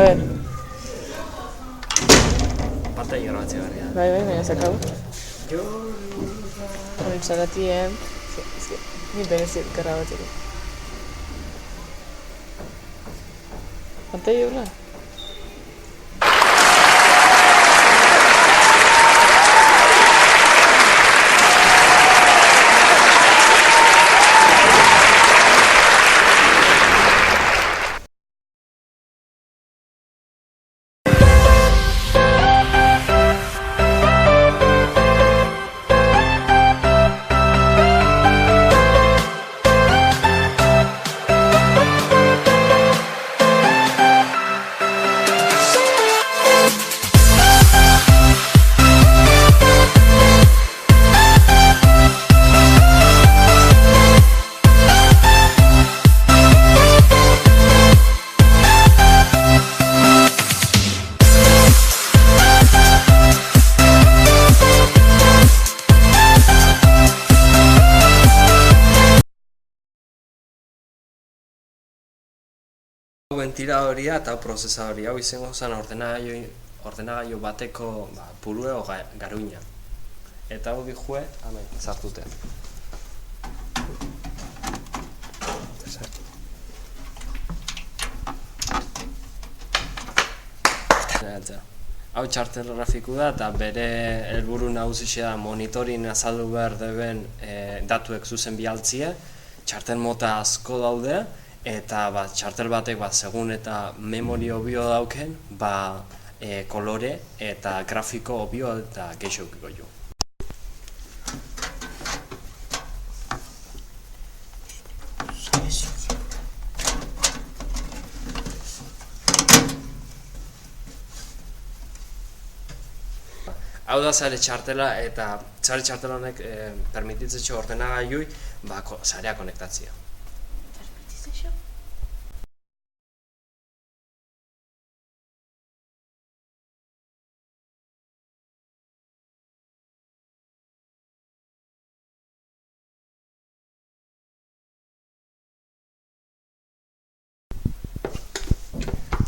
A ver. Pantalla grabatzea berria. Bai, baina zakau. Hori txaratien. Ni berezit grabatzeko. Pantalla hola. Ventiladoria eta prozesadoria hau izango zen ordenagailu bateko purue o garuina. Eta hau dijue, hemen, sartute. Hau txartel grafiku da eta bere helburu nagusia da monitorin azaldu behar deben datuek zuzen bialtzie. Txartel mota asko daude. Eta txartel batek segun eta memori obio dauken, kolore eta grafiko obio eta geixo ukiko jo. Hau da zare txartela eta zare txartela honek permititzetxo ordenagailui zarea konektatzea.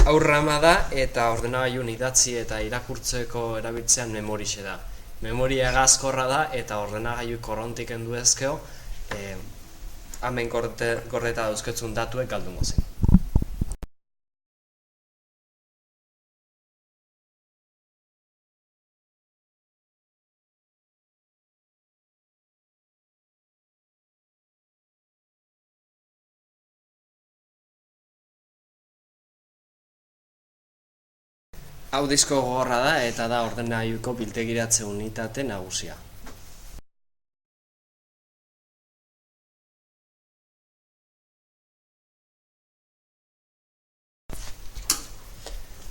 Hau rama da eta ordenagailun idatzi eta irakurtzeko erabiltzean memorixe da. Memoria egazkorra da eta ordenagailu korrontik endu ezkeo hemen gordeta dauzketzun datuek galdungo zen. Hau disko gogorra da eta da ordenagailuko biltegiratze unitate nagusia.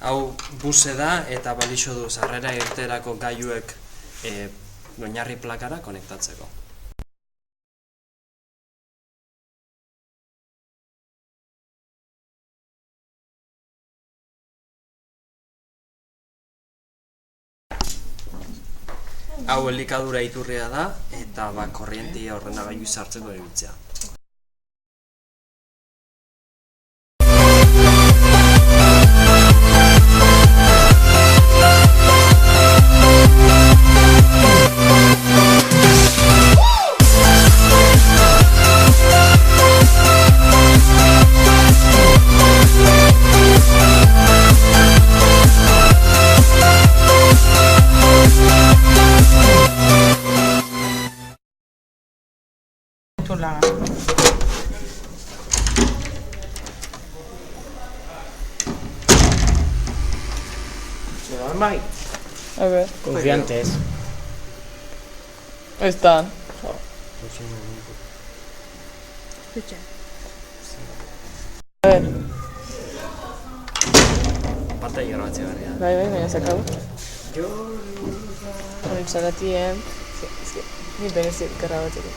Hau buse da eta balixo du sarrera irteerako gailuek oinarri plakara konektatzeko. Hau elikadura iturria da eta korrientea ordenagailu sartzeko erabiltzea. A ver. Confiantes. Están. A ver. Pantalla grabatzea berria. Bai, baina zakau. Hori txaratien. Ni berezit grabatzeko.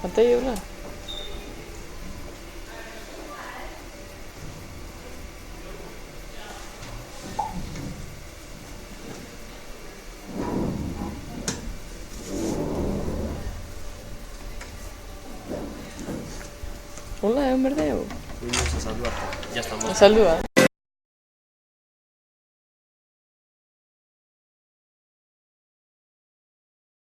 Pantalla hola. Hola, egon berdeu. Windows azaldu arte. Ya estamos. Azaldua.